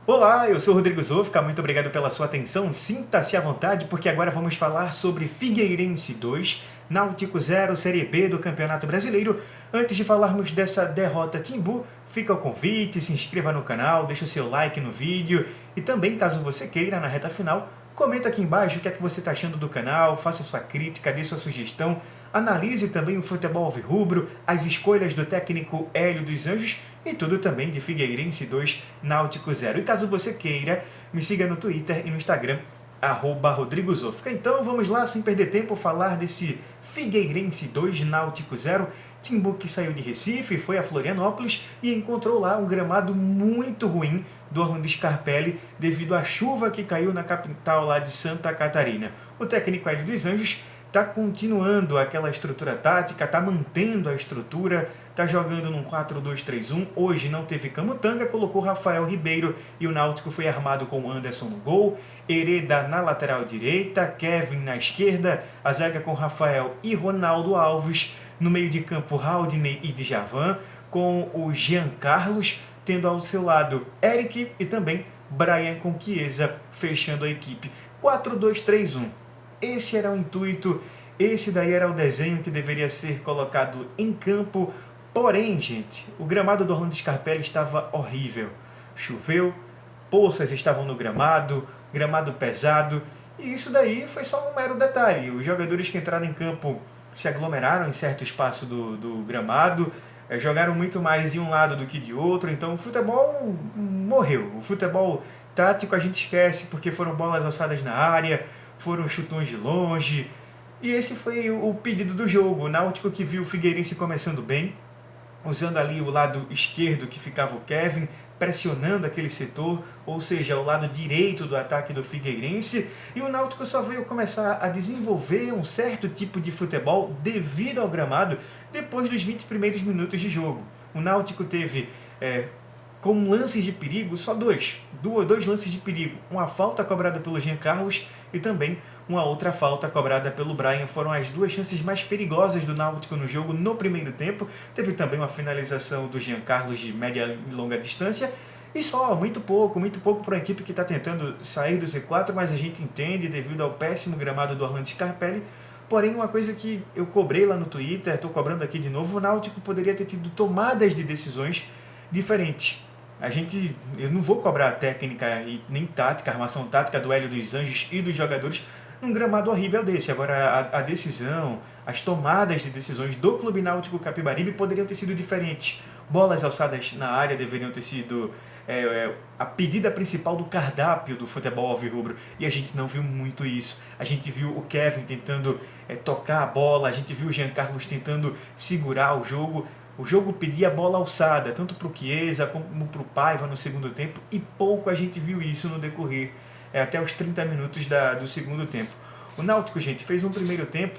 Olá, eu sou o Rodrigo Zofka, muito obrigado pela sua atenção. Sinta-se à vontade, porque agora vamos falar sobre Figueirense 2, Náutico 0, Série B do Campeonato Brasileiro. Antes de falarmos dessa derrota Timbu, fica o convite, se inscreva no canal, deixe o seu like no vídeo e também, caso você queira, na reta final, comenta aqui embaixo o que é que você está achando do canal, faça sua crítica, dê sua sugestão, analise também o futebol alvirrubro, as escolhas do técnico Hélio dos Anjos e tudo também de Figueirense 2, Náutico 0. E caso você queira, me siga no Twitter e no Instagram, @Rodrigo Zofka. Então vamos lá, sem perder tempo, falar desse Figueirense 2, Náutico 0. Timbu que saiu de Recife, foi a Florianópolis e encontrou lá um gramado muito ruim do Orlando Scarpelli devido à chuva que caiu na capital lá de Santa Catarina. O técnico Hélio dos Anjos está continuando aquela estrutura tática, está mantendo a estrutura, está jogando num 4-2-3-1. Hoje não teve Camutanga, colocou Rafael Ribeiro e o Náutico foi armado com Anderson no gol, Hereda na lateral direita, Kevin na esquerda, a zaga com Rafael e Ronaldo Alves, no meio de campo Haldney e Djavan, com o Jean Carlos, tendo ao seu lado Eric e também Brian com Chiesa, fechando a equipe. 4-2-3-1. Esse era o intuito, esse daí era o desenho que deveria ser colocado em campo. Porém, gente, o gramado do Orlando Scarpelli estava horrível. Choveu, poças estavam no gramado, gramado pesado, e isso daí foi só um mero detalhe. Os jogadores que entraram em campo se aglomeraram em certo espaço do gramado, jogaram muito mais de um lado do que de outro, então o futebol morreu. O futebol tático a gente esquece porque foram bolas alçadas na área, foram chutões de longe, e esse foi o pedido do jogo. O Náutico que viu o Figueirense começando bem, usando ali o lado esquerdo que ficava o Kevin, pressionando aquele setor, ou seja, o lado direito do ataque do Figueirense, e o Náutico só veio começar a desenvolver um certo tipo de futebol devido ao gramado depois dos 20 primeiros minutos de jogo. O Náutico teve, com lances de perigo, só dois lances de perigo, uma falta cobrada pelo Jean Carlos e também uma outra falta cobrada pelo Brian. Foram as duas chances mais perigosas do Náutico no jogo no primeiro tempo. Teve também uma finalização do Jean Carlos de média e longa distância. E só, muito pouco para uma equipe que está tentando sair do Z4, mas a gente entende devido ao péssimo gramado do Orlando Scarpelli. Porém, uma coisa que eu cobrei lá no Twitter, estou cobrando aqui de novo, o Náutico poderia ter tido tomadas de decisões diferentes. Eu não vou cobrar a técnica e nem tática, a armação tática do Hélio dos Anjos e dos jogadores num gramado horrível desse. Agora, a decisão, as tomadas de decisões do Clube Náutico Capibaribe poderiam ter sido diferentes. Bolas alçadas na área deveriam ter sido a pedida principal do cardápio do futebol alvirrubro, e a gente não viu muito isso. A gente viu o Kevin tentando tocar a bola, a gente viu o Jean Carlos tentando segurar o jogo. O jogo pedia bola alçada, tanto para o Chiesa como para o Paiva no segundo tempo, e pouco a gente viu isso no decorrer, até os 30 minutos do segundo tempo. O Náutico, gente, fez um primeiro tempo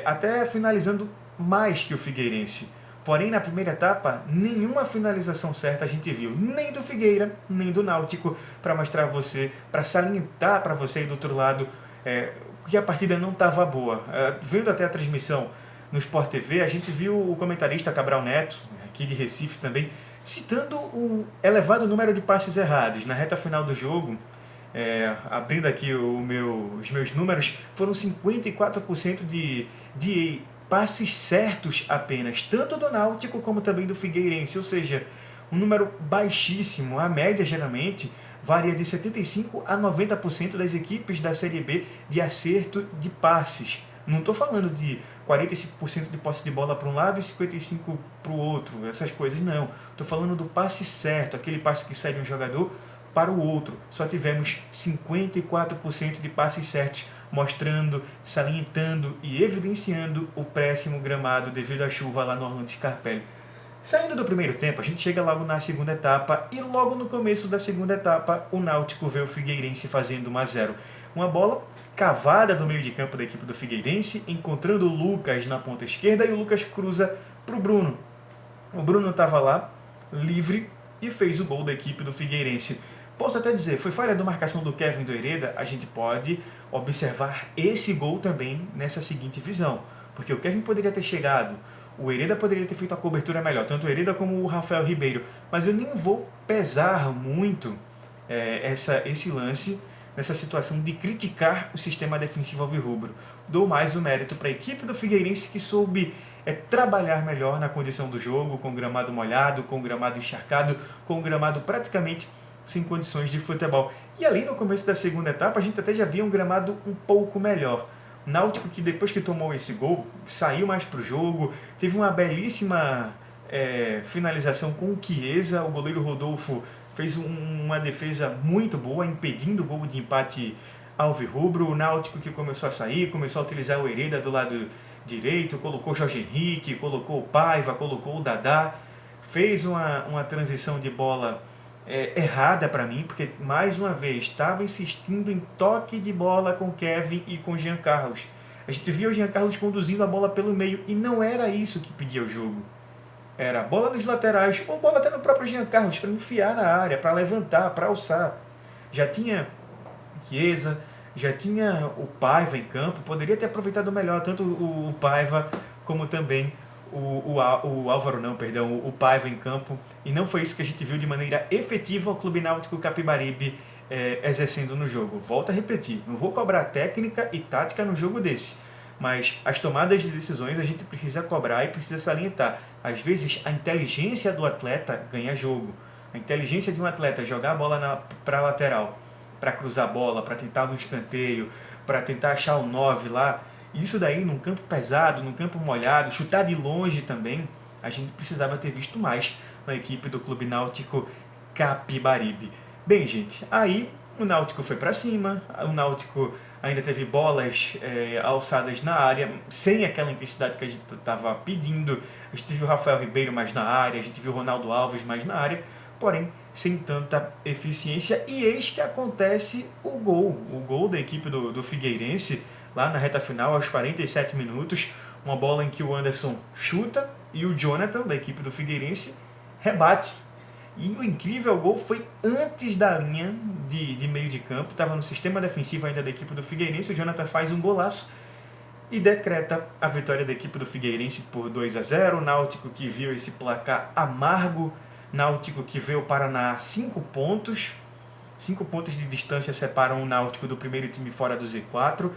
até finalizando mais que o Figueirense. Porém, na primeira etapa, nenhuma finalização certa a gente viu, nem do Figueira, nem do Náutico, para mostrar a você, para salientar para você aí do outro lado que a partida não estava boa. Vendo até a transmissão no Sport TV, a gente viu o comentarista Cabral Neto, aqui de Recife também, citando o elevado número de passes errados. Na reta final do jogo, abrindo aqui os meus números, foram 54% de passes certos apenas, tanto do Náutico como também do Figueirense, ou seja, um número baixíssimo. A média geralmente varia de 75% a 90% das equipes da Série B de acerto de passes. Não estou falando de 45% de posse de bola para um lado e 55% para o outro, essas coisas não. Estou falando do passe certo, aquele passe que sai de um jogador para o outro. Só tivemos 54% de passes certos, mostrando, salientando e evidenciando o péssimo gramado devido à chuva lá no Orlando Scarpelli. Saindo do primeiro tempo, a gente chega logo na segunda etapa, e logo no começo da segunda etapa, o Náutico vê o Figueirense fazendo 1-0. Uma bola cavada do meio de campo da equipe do Figueirense, encontrando o Lucas na ponta esquerda, e o Lucas cruza para o Bruno. O Bruno estava lá, livre, e fez o gol da equipe do Figueirense. Posso até dizer, foi falha da marcação do Kevin do Hereda? A gente pode observar esse gol também nessa seguinte visão, porque o Kevin poderia ter chegado, o Hereda poderia ter feito a cobertura melhor, tanto o Hereda como o Rafael Ribeiro, mas eu nem vou pesar muito esse lance, nessa situação de criticar o sistema defensivo alvirrubro. Dou mais o mérito para a equipe do Figueirense, que soube trabalhar melhor na condição do jogo, com o gramado molhado, com o gramado encharcado, com o gramado praticamente sem condições de futebol. E ali no começo da segunda etapa, a gente até já via um gramado um pouco melhor. O Náutico, que depois que tomou esse gol, saiu mais para o jogo, teve uma belíssima finalização com o Chiesa, o goleiro Rodolfo fez uma defesa muito boa, impedindo o gol de empate alvirrubro. O Náutico, que começou a sair, começou a utilizar o Hereda do lado direito, colocou o Jorge Henrique, colocou o Paiva, colocou o Dadá, fez uma transição de bola errada para mim, porque mais uma vez estava insistindo em toque de bola com Kevin e com Jean Carlos. A gente via o Jean Carlos conduzindo a bola pelo meio e não era isso que pedia o jogo. Era bola nos laterais ou bola até no próprio Jean Carlos para enfiar na área, para levantar, para alçar. Já tinha Chiesa, já tinha o Paiva em campo, poderia ter aproveitado melhor tanto o Paiva como também o Paiva em campo, e não foi isso que a gente viu de maneira efetiva o Clube Náutico Capibaribe exercendo no jogo. Volto a repetir, não vou cobrar técnica e tática no jogo desse, mas as tomadas de decisões a gente precisa cobrar e precisa salientar. Às vezes a inteligência do atleta ganha jogo. A inteligência de um atleta jogar a bola para a lateral, para cruzar a bola, para tentar um escanteio, para tentar achar o 9 lá, isso daí num campo pesado, num campo molhado, chutar de longe também, a gente precisava ter visto mais na equipe do Clube Náutico Capibaribe. Bem, gente, aí o Náutico foi para cima, o Náutico ainda teve bolas alçadas na área, sem aquela intensidade que a gente estava pedindo. A gente viu o Rafael Ribeiro mais na área, a gente viu o Ronaldo Alves mais na área, porém sem tanta eficiência. E eis que acontece o gol da equipe do Figueirense, lá na reta final, aos 47 minutos, uma bola em que o Anderson chuta e o Jonathan, da equipe do Figueirense, rebate. E o incrível gol foi antes da linha de meio de campo, estava no sistema defensivo ainda da equipe do Figueirense. O Jonathan faz um golaço e decreta a vitória da equipe do Figueirense por 2-0. O Náutico, que viu esse placar amargo, Náutico que vê o Paraná a 5 pontos. 5 pontos de distância separam o Náutico do primeiro time fora do Z4.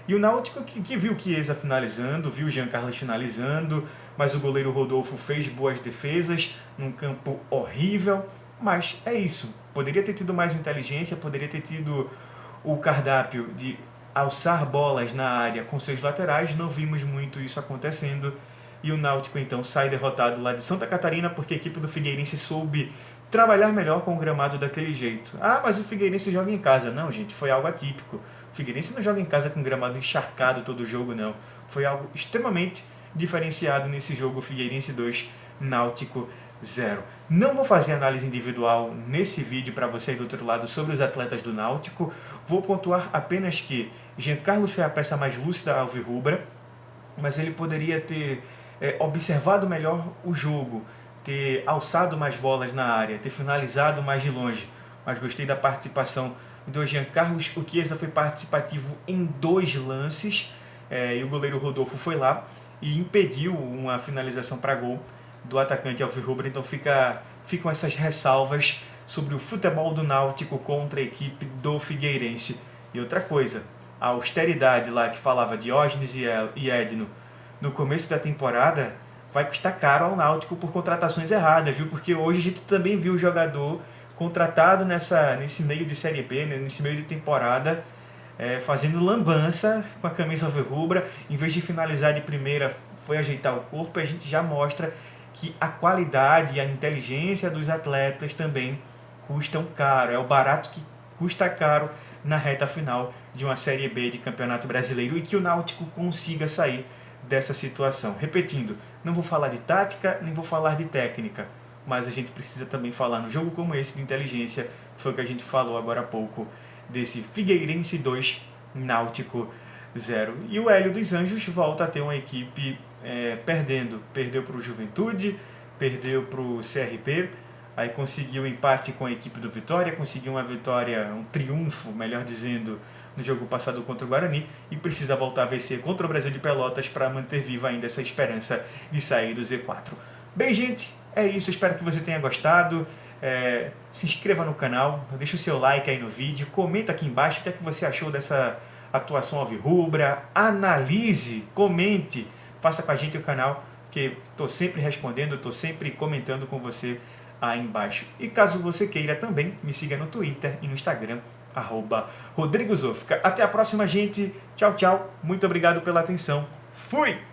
E o Náutico que viu o Chiesa finalizando, viu o Jean Carlos finalizando, mas o goleiro Rodolfo fez boas defesas, num campo horrível. Mas é isso, poderia ter tido mais inteligência, poderia ter tido o cardápio de alçar bolas na área com seus laterais. Não vimos muito isso acontecendo, e o Náutico então sai derrotado lá de Santa Catarina, porque a equipe do Figueirense soube trabalhar melhor com o gramado daquele jeito. Ah, mas o Figueirense joga em casa. Não, gente, foi algo atípico. O Figueirense não joga em casa com gramado encharcado todo o jogo, não. Foi algo extremamente diferenciado nesse jogo. Figueirense 2, Náutico 0. Não vou fazer análise individual nesse vídeo para você aí do outro lado sobre os atletas do Náutico. Vou pontuar apenas que Jean Carlos foi a peça mais lúcida alvirrubra, mas ele poderia ter observado melhor o jogo, ter alçado mais bolas na área, ter finalizado mais de longe. Mas gostei da participação do Jean Carlos. O Chiesa foi participativo em 2 lances, e o goleiro Rodolfo foi lá e impediu uma finalização para gol do atacante alvirrubro. Então ficam essas ressalvas sobre o futebol do Náutico contra a equipe do Figueirense. E outra coisa, a austeridade lá que falava Diógenes e Edno no começo da temporada vai custar caro ao Náutico por contratações erradas, viu? Porque hoje a gente também viu o jogador contratado nesse meio de Série B, nesse meio de temporada, fazendo lambança com a camisa alvirrubra. Em vez de finalizar de primeira, foi ajeitar o corpo. A gente já mostra que a qualidade e a inteligência dos atletas também custam caro. É o barato que custa caro na reta final de uma Série B de Campeonato Brasileiro, e que o Náutico consiga sair dessa situação. Repetindo, não vou falar de tática, nem vou falar de técnica, mas a gente precisa também falar no jogo como esse de inteligência. Foi o que a gente falou agora há pouco desse Figueirense 2, Náutico 0. E o Hélio dos Anjos volta a ter uma equipe perdeu para o Juventude, perdeu para o CRB, aí conseguiu empate com a equipe do Vitória, conseguiu uma vitória, um triunfo, melhor dizendo, no jogo passado contra o Guarani, e precisa voltar a vencer contra o Brasil de Pelotas para manter viva ainda essa esperança de sair do Z4. Bem, gente, é isso, espero que você tenha gostado. Se inscreva no canal, deixa o seu like aí no vídeo, comenta aqui embaixo o que é que você achou dessa atuação alvirrubra, analise, comente, faça com a gente o canal, que estou sempre respondendo, estou sempre comentando com você aí embaixo. E caso você queira também, me siga no Twitter e no Instagram, @RodrigoZofka. Até a próxima, gente. Tchau, tchau. Muito obrigado pela atenção. Fui!